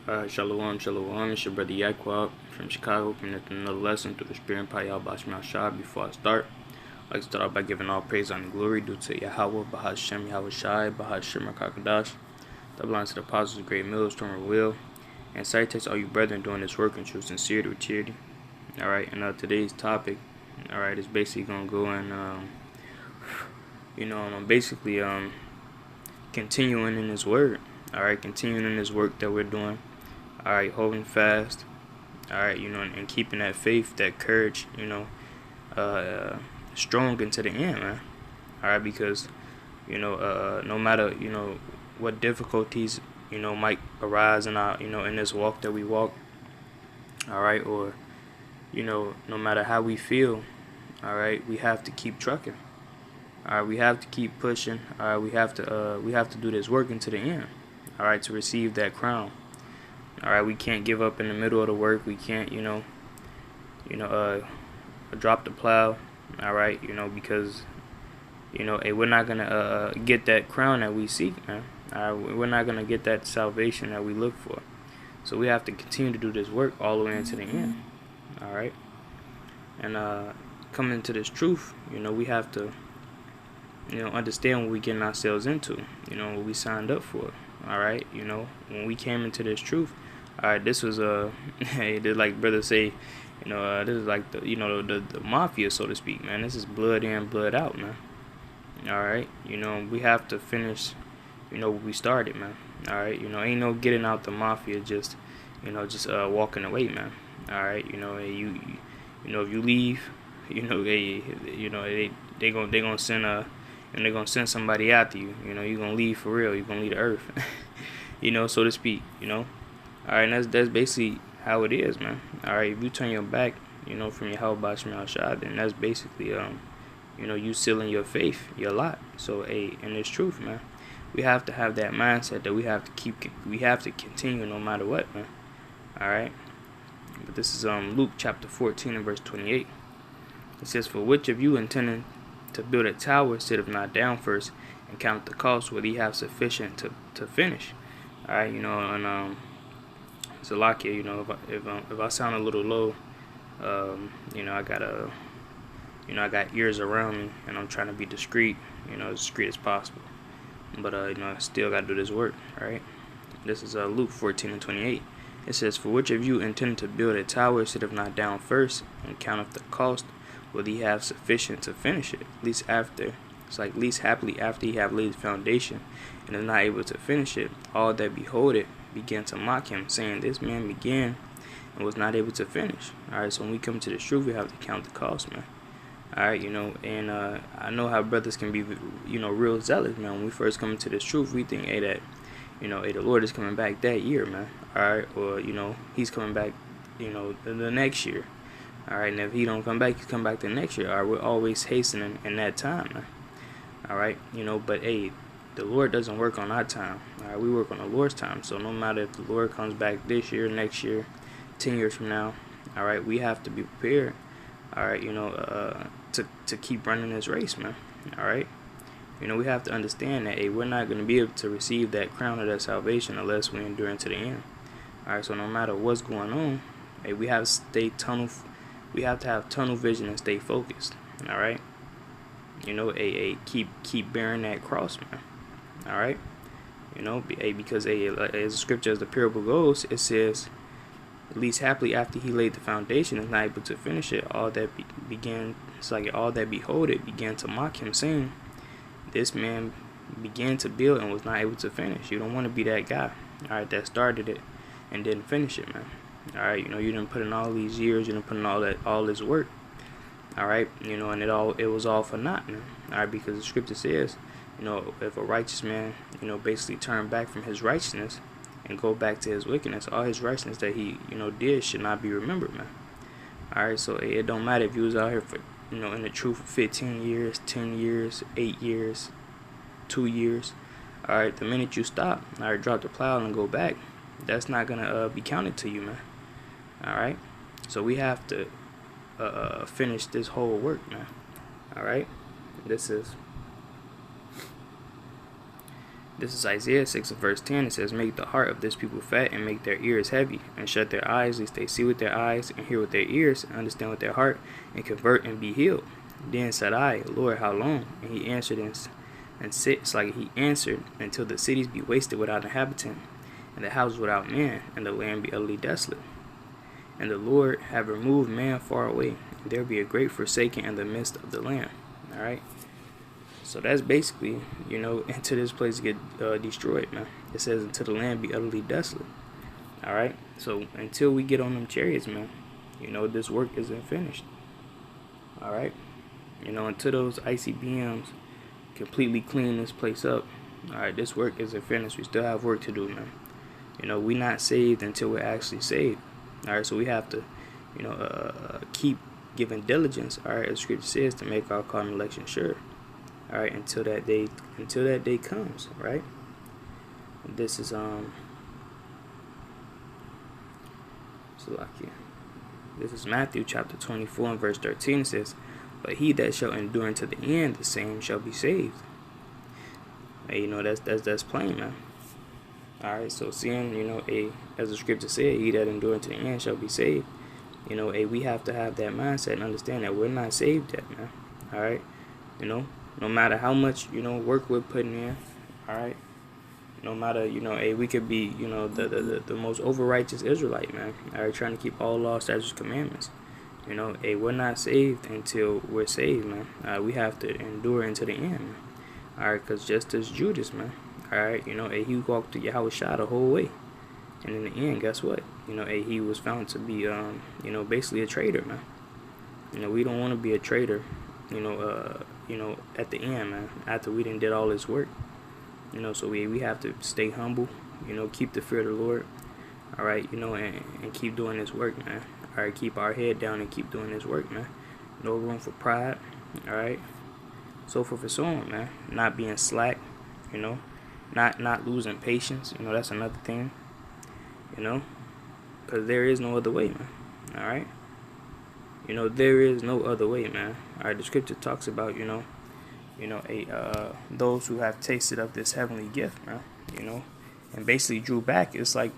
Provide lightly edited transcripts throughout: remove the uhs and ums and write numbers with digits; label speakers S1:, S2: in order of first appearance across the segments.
S1: Shalom, shalom. It's your brother Yaquab from Chicago, coming with another lesson through the Spirit and YAHAWASHI. Before I start, I'd like to start off by giving all praise and glory due to Yahawah, Bahashem, YAHAWASHI, Bahashem, Kakadash. That belongs to the apostles of great mills, from will. And salutations all you brethren doing this work in true sincerity with charity. Alright, and today's topic, alright, is basically going to go in, basically continuing in His Word. Alright, continuing in this work that we're doing. Alright, holding fast. Alright, and keeping that faith, that courage, strong into the end, man. Alright, because, no matter, what difficulties, might arise in our, in this walk that we walk. Alright, or, no matter how we feel, alright, we have to keep trucking. Alright, we have to keep pushing. Alright, we have to do this work into the end. Alright, to receive that crown. Alright, we can't give up in the middle of the work. We can't, drop the plow. Alright, because, hey, we're not gonna get that crown that we seek, man. We're not gonna get that salvation that we look for. So we have to continue to do this work all the way into the end. Alright, and coming to this truth, we have to, understand what we're getting ourselves into. What we signed up for. Alright, when we came into this truth, alright, this was hey, like brothers say, this is like the mafia, so to speak, man. This is blood in, blood out, man. Alright, we have to finish, what we started, man. Alright, ain't no getting out the mafia just walking away, man. Alright, if you leave, they gonna send and they're gonna send somebody after you. You're gonna leave for real. You're gonna leave the earth, so to speak. All right, and that's basically how it is, man. All right, if you turn your back, from your YAHAWASHI, then that's basically you sealing your faith, your lot. So, hey, and it's truth, man. We have to have that mindset that we have to continue no matter what, man. All right. But this is Luke chapter 14 and verse 28. It says, "For which of you intending to build a tower, sit of not down first and count the cost, whether you have sufficient to finish." All right, and Zalakia, if I sound a little low, I got ears around me, and I'm trying to be discreet, as discreet as possible. But I still got to do this work. All right, this is Luke 14 and 28. It says, "For which of you intend to build a tower, sit of not down first and count up the cost, whether he have sufficient to finish it, least happily after he have laid the foundation, and is not able to finish it, all that behold it began to mock him, saying, This man began and was not able to finish." Alright, so when we come to the truth, we have to count the cost, man. Alright, and I know how brothers can be, real zealous, man. When we first come into this truth, we think, hey, that, hey, the Lord is coming back that year, man. Alright, or, he's coming back, the next year. Alright, and if he don't come back, he's come back the next year. Alright, we're always hastening in that time, man. Alright, but hey, the Lord doesn't work on our time. Alright, we work on the Lord's time. So no matter if the Lord comes back this year, next year, 10 years from now, alright, we have to be prepared. Alright, to keep running this race, man. Alright, we have to understand that, hey, we're not going to be able to receive that crown of that salvation unless we endure into the end. Alright, so no matter what's going on, hey, we have to have tunnel vision and stay focused. All right, keep bearing that cross, man. All right, because as the scripture, as the parable goes, it says, "At least happily after he laid the foundation and not able to finish it, all that all that behold it began to mock him, saying, This man began to build and was not able to finish." You don't want to be that guy, all right, that started it and didn't finish it, man. Alright, you didn't put in all these years, you didn't put in all this work. Alright, and it was all for naught, man. Alright, because the scripture says, if a righteous man, basically turn back from his righteousness and go back to his wickedness, all his righteousness that he, did should not be remembered, man. Alright, so it don't matter if you was out here for, in the truth for 15 years, 10 years, 8 years, 2 years. Alright, the minute you stop, alright, drop the plow and go back, that's not gonna be counted to you, man. Alright, so we have to finish this whole work, man. Alright, this is This is Isaiah 6 verse 10. It says, make the heart of this people fat, and make their ears heavy, and shut their eyes, lest they see with their eyes, and hear with their ears, and understand with their heart, and convert and be healed. Then said I, Lord, how long? And he answered, he answered, until the cities be wasted without inhabitant, and the houses without man, and the land be utterly desolate. And the Lord have removed man far away, and there be a great forsaking in the midst of the land. Alright? So that's basically, until this place get destroyed, man. It says until the land be utterly desolate. Alright? So until we get on them chariots, man, this work isn't finished. Alright? Until those ICBMs completely clean this place up, alright, this work isn't finished. We still have work to do, man. We're not saved until we're actually saved. Alright, so we have to, keep giving diligence, alright, as scripture says, to make our call and election sure. Alright, until that day comes, right? This is this is Matthew chapter 24 and verse 13. It says, but he that shall endure unto the end, the same shall be saved. Hey, that's plain, man. Alright, so seeing, as the scripture said, he that endure unto the end shall be saved. We have to have that mindset and understand that we're not saved yet, man. Alright, no matter how much, work we're putting in, alright, no matter, we could be, the most over-righteous Israelite, man, alright, trying to keep all law, statutes, commandments. We're not saved until we're saved, man. We have to endure into the end, man. Alright, because just as Judas, man, alright, he walked to YAHAWASHI the whole way. And in the end, guess what? He was found to be, basically a traitor, man. We don't want to be a traitor, at the end, man, after we done did all this work. So we have to stay humble, keep the fear of the Lord, alright, and keep doing this work, man. Alright, keep our head down and keep doing this work, man. No room for pride, alright. So forth and so on, man. Not being slack, not losing patience, that's another thing, because there is no other way, man. Alright. There is no other way, man. Alright, the scripture talks about, those who have tasted of this heavenly gift, man, and basically drew back. It's like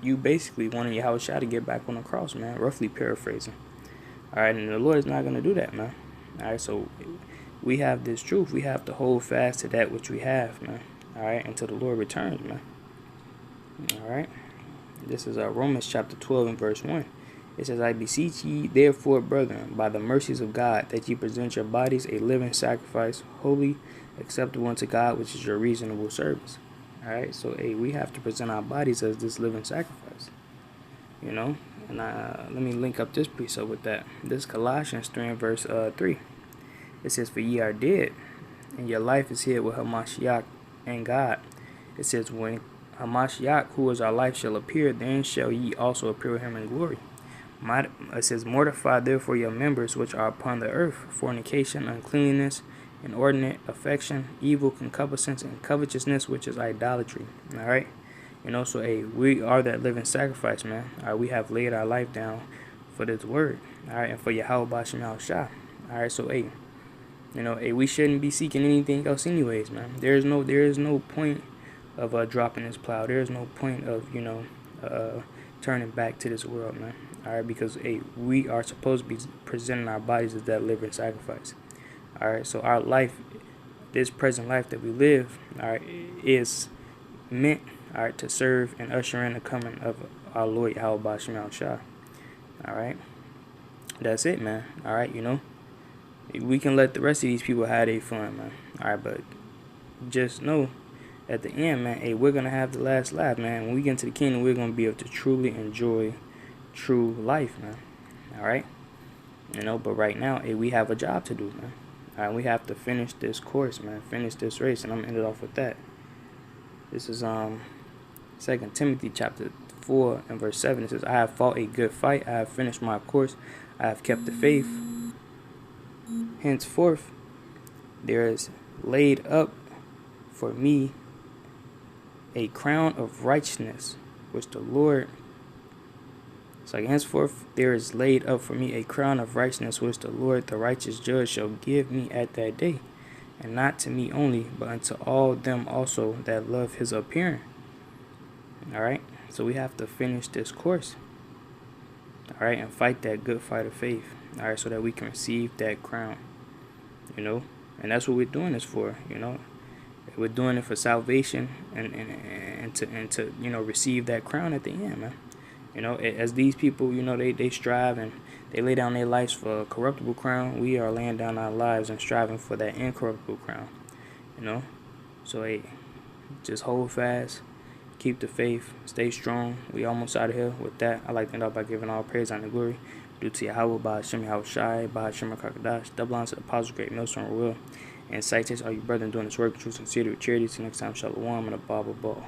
S1: you basically wanted YAHAWASHI to get back on the cross, man, roughly paraphrasing. Alright, and the Lord is not going to do that, man. Alright, so we have this truth. We have to hold fast to that which we have, man. Alright, until the Lord returns, man. Alright, this is Romans chapter 12 and verse 1. It says, I beseech ye therefore, brethren, by the mercies of God, that ye present your bodies a living sacrifice, holy, acceptable unto God, which is your reasonable service. Alright, so we have to present our bodies as this living sacrifice. And let me link up this precept with that. This is Colossians 3 and verse 3. It says, for ye are dead, and your life is hid with Hamashiach and God. It says, when Hamashiach, who is our life, shall appear, then shall ye also appear with him in glory. It says, mortify therefore your members which are upon the earth, fornication, uncleanness, inordinate affection, evil concupiscence, and covetousness, which is idolatry. Alright, so we are that living sacrifice, man. We have laid our life down for this word, alright, and for YAHAWASHI. Alright, so we shouldn't be seeking anything else anyways, man. There is no point of dropping this plow. There is no point of turning back to this world, man. Alright, because we are supposed to be presenting our bodies as that living sacrifice. Alright, so our life, this present life that we live, alright, is meant, alright, to serve and usher in the coming of our Lord YAHAWASHI. Alright, that's it, man. Alright, we can let the rest of these people have their fun, man. Alright, but just know, at the end, man, we're gonna have the last laugh, man. When we get into the kingdom, we're gonna be able to truly enjoy true life, man. Alright, but right now, we have a job to do, man. Alright, we have to finish this course, man. Finish this race, and I'm gonna end it off with that. This is 2 Timothy chapter 4 and verse 7. It says, I have fought a good fight, I have finished my course, I have kept the faith. Henceforth there is laid up for me a crown of righteousness, which the Lord, henceforth there is laid up for me a crown of righteousness, which the Lord, the righteous judge, shall give me at that day. and not to me only, but unto all them also that love his appearing. Alright? So we have to finish this course. Alright, and fight that good fight of faith. Alright, so that we can receive that crown. And that's what we're doing this for, We're doing it for salvation and to receive that crown at the end, man. As these people, they strive and they lay down their lives for a corruptible crown. We are laying down our lives and striving for that incorruptible crown. So hey, just hold fast, keep the faith, stay strong. We almost out of here. With that, I like to end off by giving all praise and glory due to Yahawah, YAHAWASHI, YAHAWASHI, Kakadash, double honor to the apostles, great millstone of will, and citation all you brethren doing this work, truth, sincerity, with charity. See you next time, shalom, and a Bible ball.